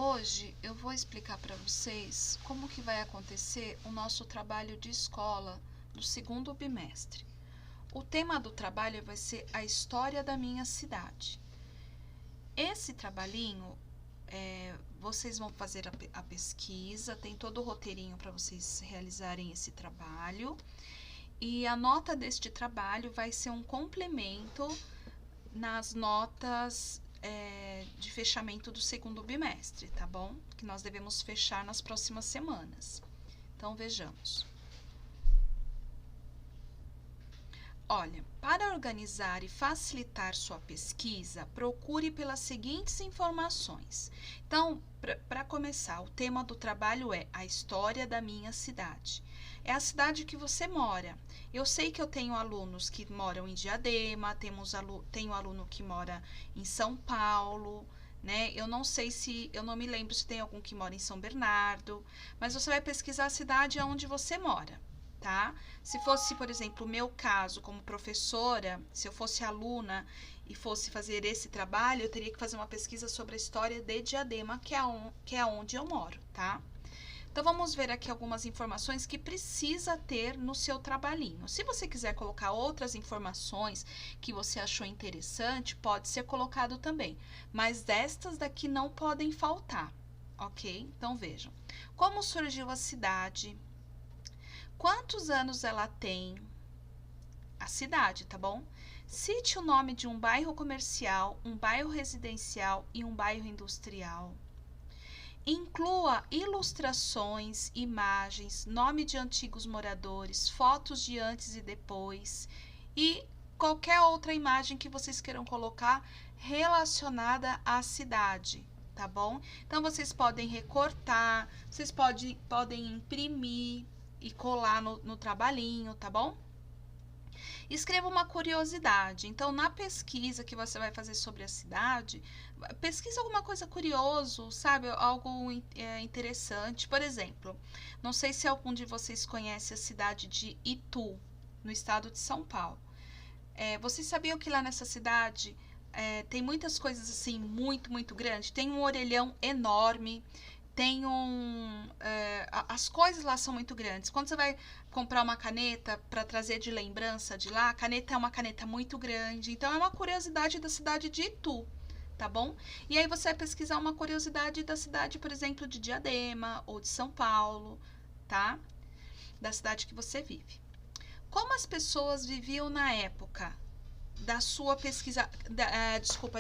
Hoje eu vou explicar para vocês como que vai acontecer o nosso trabalho de escola do segundo bimestre. O tema do trabalho vai ser a história da minha cidade. Esse trabalhinho, vocês vão fazer a pesquisa, tem todo o roteirinho para vocês realizarem esse trabalho. E a nota deste trabalho vai ser um complemento nas notas de fechamento do segundo bimestre, tá bom? Que nós devemos fechar nas próximas semanas. Então, vejamos. Olha, para organizar e facilitar sua pesquisa, procure pelas seguintes informações. Então, para começar, o tema do trabalho é a história da minha cidade. É a cidade que você mora. Eu sei que eu tenho alunos que moram em Diadema, tenho aluno que mora em São Paulo, né? Eu não me lembro se tem algum que mora em São Bernardo, mas você vai pesquisar a cidade onde você mora. Tá? Se fosse, por exemplo, o meu caso como professora, se eu fosse aluna e fosse fazer esse trabalho, eu teria que fazer uma pesquisa sobre a história de Diadema, que é onde eu moro, tá? Então, vamos ver aqui algumas informações que precisa ter no seu trabalhinho. Se você quiser colocar outras informações que você achou interessante, pode ser colocado também, mas estas daqui não podem faltar, ok? Então, vejam. Como surgiu a cidade? Quantos anos ela tem? A cidade, tá bom? Cite o nome de um bairro comercial, um bairro residencial e um bairro industrial. Inclua ilustrações, imagens, nome de antigos moradores, fotos de antes e depois e qualquer outra imagem que vocês queiram colocar relacionada à cidade, tá bom? Então, vocês podem recortar, vocês podem imprimir e colar no trabalhinho, tá bom? Escreva uma curiosidade. Então, na pesquisa que você vai fazer sobre a cidade, pesquisa alguma coisa curioso, sabe? Algo interessante. Por exemplo, não sei se algum de vocês conhece a cidade de Itu, no estado de São Paulo. Vocês sabiam que lá nessa cidade tem muitas coisas assim, muito, muito grandes? Tem um orelhão enorme, as coisas lá são muito grandes. Quando você vai comprar uma caneta para trazer de lembrança de lá, a caneta é uma caneta muito grande. Então, é uma curiosidade da cidade de Itu, tá bom? E aí você vai pesquisar uma curiosidade da cidade, por exemplo, de Diadema ou de São Paulo, tá? Da cidade que você vive. Como as pessoas viviam na época da sua pesquisa,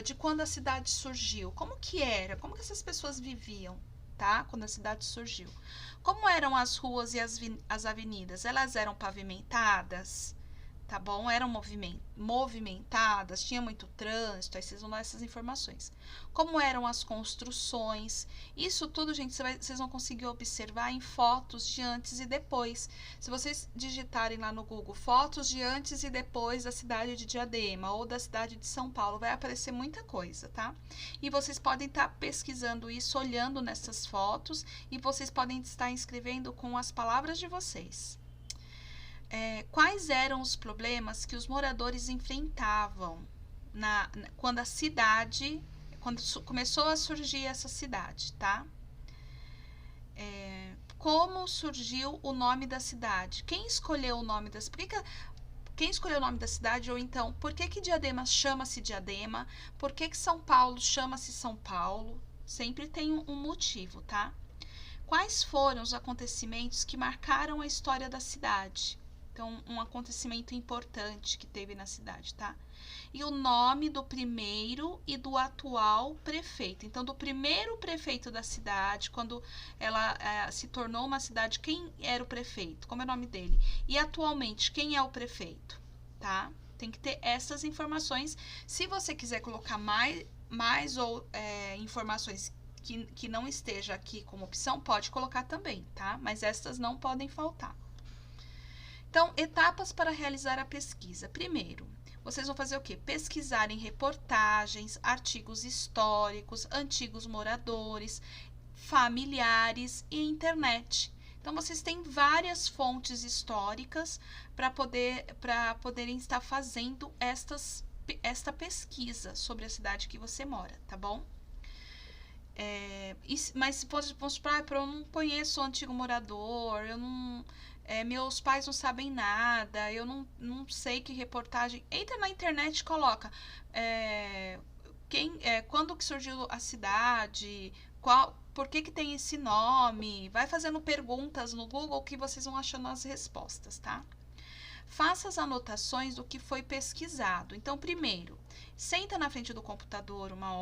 de quando a cidade surgiu? Como que era? Como que essas pessoas viviam? Tá? Quando a cidade surgiu. Como eram as ruas e as avenidas? Elas eram pavimentadas, tá bom? Eram movimentadas, tinha muito trânsito, aí vocês vão dar essas informações. Como eram as construções? Isso tudo, gente, vocês vão conseguir observar em fotos de antes e depois. Se vocês digitarem lá no Google fotos de antes e depois da cidade de Diadema ou da cidade de São Paulo, vai aparecer muita coisa, tá? E vocês podem estar pesquisando isso, olhando nessas fotos, e vocês podem estar escrevendo com as palavras de vocês. Quais eram os problemas que os moradores enfrentavam quando a cidade, quando começou a surgir essa cidade, tá? Como surgiu o nome da cidade? Quem escolheu o nome da cidade? Quem escolheu o nome da cidade? Ou então, por que Diadema chama-se Diadema? Por que São Paulo chama-se São Paulo? Sempre tem um motivo, tá? Quais foram os acontecimentos que marcaram a história da cidade? Então, um acontecimento importante que teve na cidade, tá? E o nome do primeiro e do atual prefeito. Então, do primeiro prefeito da cidade, quando ela se tornou uma cidade, quem era o prefeito? Como é o nome dele? E atualmente, quem é o prefeito? Tá? Tem que ter essas informações. Se você quiser colocar mais informações que não esteja aqui como opção, pode colocar também, tá? Mas estas não podem faltar. Então, etapas para realizar a pesquisa. Primeiro, vocês vão fazer o quê? Pesquisar em reportagens, artigos históricos, antigos moradores, familiares e internet. Então, vocês têm várias fontes históricas para poderem estar fazendo esta pesquisa sobre a cidade que você mora, tá bom? Mas vamos supor, eu não conheço o antigo morador, eu não, meus pais não sabem nada, eu não sei que reportagem. Entra na internet e coloca quando que surgiu a cidade, por que tem esse nome. Vai fazendo perguntas no Google que vocês vão achando as respostas, tá? Faça as anotações do que foi pesquisado. Então, primeiro, senta na frente do computador uma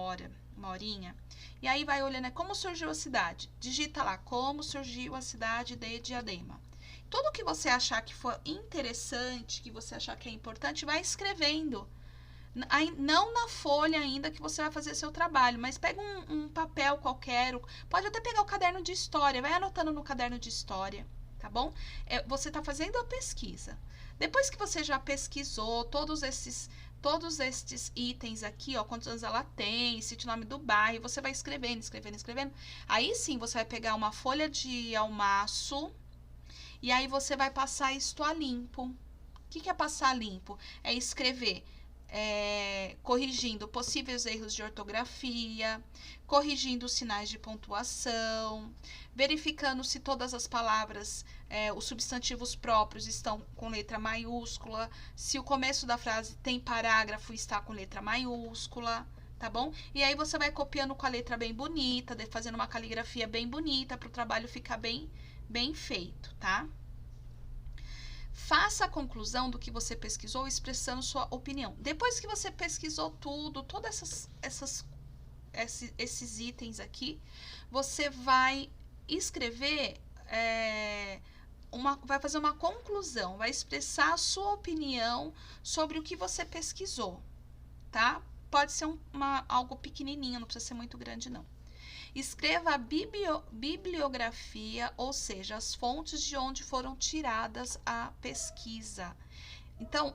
horinha, e aí vai olhando como surgiu a cidade. Digita lá, como surgiu a cidade de Diadema. Tudo que você achar que for interessante, que você achar que é importante, vai escrevendo. Não na folha ainda que você vai fazer seu trabalho, mas pega um papel qualquer, pode até pegar o caderno de história, vai anotando no caderno de história, tá bom? Você está fazendo a pesquisa. Depois que você já pesquisou todos estes itens aqui, ó, quantos anos ela tem, cite o nome do bairro, você vai escrevendo. Aí sim, você vai pegar uma folha de almaço e aí você vai passar isto a limpo. O que é passar a limpo? É escrever corrigindo possíveis erros de ortografia, corrigindo os sinais de pontuação, verificando se todas as palavras, os substantivos próprios estão com letra maiúscula, se o começo da frase tem parágrafo e está com letra maiúscula, tá bom? E aí você vai copiando com a letra bem bonita, fazendo uma caligrafia bem bonita para o trabalho ficar bem feito, tá? Faça a conclusão do que você pesquisou expressando sua opinião. Depois que você pesquisou tudo, todos esses itens aqui, você vai escrever, vai fazer uma conclusão, vai expressar a sua opinião sobre o que você pesquisou, tá? Pode ser algo pequenininho, não precisa ser muito grande, não. Escreva a bibliografia, ou seja, as fontes de onde foram tiradas a pesquisa. Então,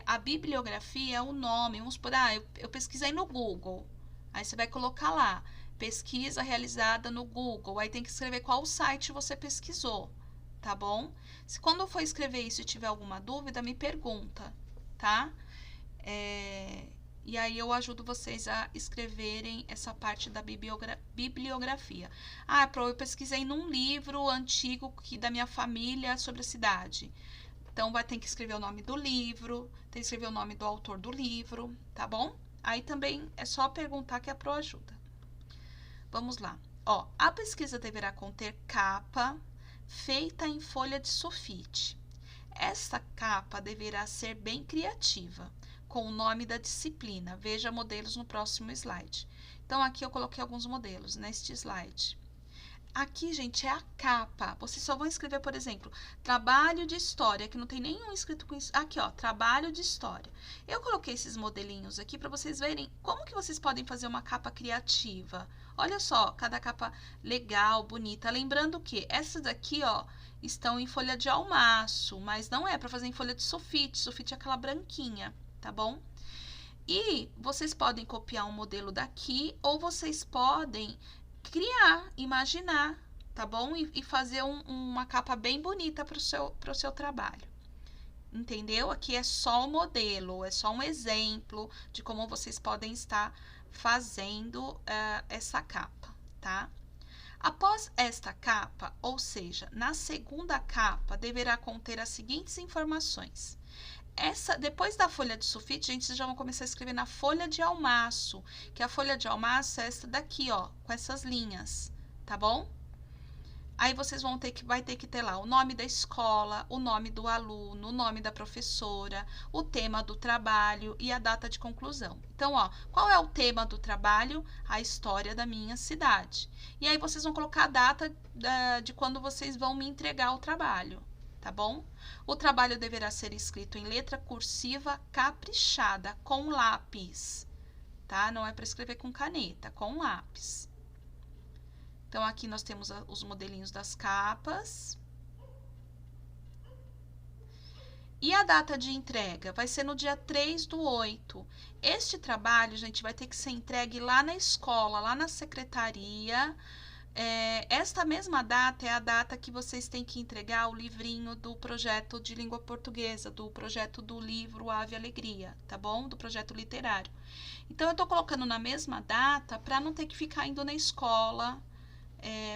a bibliografia é o nome. Vamos supor, eu pesquisei no Google. Aí você vai colocar lá, pesquisa realizada no Google. Aí tem que escrever qual site você pesquisou, tá bom? Se quando for escrever isso e tiver alguma dúvida, me pergunta, tá? E aí eu ajudo vocês a escreverem essa parte da bibliografia. Eu pesquisei num livro antigo da minha família sobre a cidade. Então, vai ter que escrever o nome do livro, tem que escrever o nome do autor do livro, tá bom? Aí também é só perguntar que a Pro ajuda. Vamos lá. Ó, a pesquisa deverá conter capa feita em folha de sulfite. Esta capa deverá ser bem criativa, com o nome da disciplina. Veja modelos no próximo slide. Então, aqui eu coloquei alguns modelos neste slide. Aqui, gente, é a capa. Vocês só vão escrever, por exemplo, trabalho de história, que não tem nenhum escrito com isso. Aqui, ó, trabalho de história. Eu coloquei esses modelinhos aqui para vocês verem como que vocês podem fazer uma capa criativa. Olha só, cada capa legal, bonita. Lembrando que essas daqui, ó, estão em folha de almaço, mas não é para fazer em folha de sulfite. Sulfite é aquela branquinha, tá bom? E vocês podem copiar um modelo daqui, ou vocês podem criar, imaginar, tá bom? E fazer uma capa bem bonita para o seu trabalho. Entendeu? Aqui é só o modelo, é só um exemplo de como vocês podem estar fazendo essa capa, tá? Após esta capa, ou seja, na segunda capa, deverá conter as seguintes informações. Depois da folha de sulfite, gente, vocês já vão começar a escrever na folha de almaço, que a folha de almaço é essa daqui, ó, com essas linhas, tá bom? Aí vocês vai ter que ter lá o nome da escola, o nome do aluno, o nome da professora, o tema do trabalho e a data de conclusão. Então, ó, qual é o tema do trabalho? A história da minha cidade. E aí vocês vão colocar a data de quando vocês vão me entregar o trabalho, tá bom? O trabalho deverá ser escrito em letra cursiva caprichada, com lápis, tá? Não é para escrever com caneta, com lápis. Então, aqui nós temos os modelinhos das capas. E a data de entrega vai ser no dia 3/8. Este trabalho, gente, vai ter que ser entregue lá na escola, lá na secretaria, Esta mesma data é a data que vocês têm que entregar o livrinho do projeto de língua portuguesa, do projeto do livro Ave Alegria, tá bom? Do projeto literário. Então, eu tô colocando na mesma data para não ter que ficar indo na escola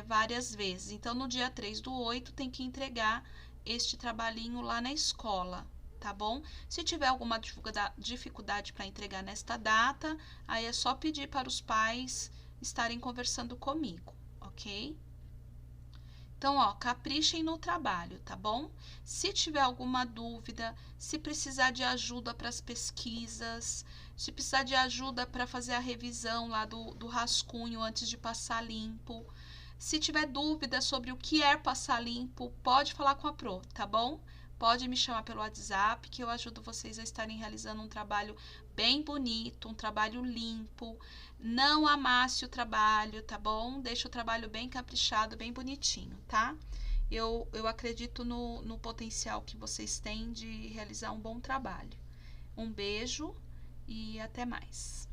várias vezes. Então, no dia 3/8 tem que entregar este trabalhinho lá na escola, tá bom? Se tiver alguma dificuldade para entregar nesta data, aí é só pedir para os pais estarem conversando comigo, ok? Então, ó, caprichem no trabalho, tá bom? Se tiver alguma dúvida, se precisar de ajuda para as pesquisas, se precisar de ajuda para fazer a revisão lá do rascunho antes de passar limpo, se tiver dúvida sobre o que é passar limpo, pode falar com a Pro, tá bom? Pode me chamar pelo WhatsApp que eu ajudo vocês a estarem realizando um trabalho bem bonito, um trabalho limpo. Não amasse o trabalho, tá bom? Deixa o trabalho bem caprichado, bem bonitinho, tá? Eu acredito no potencial que vocês têm de realizar um bom trabalho. Um beijo e até mais.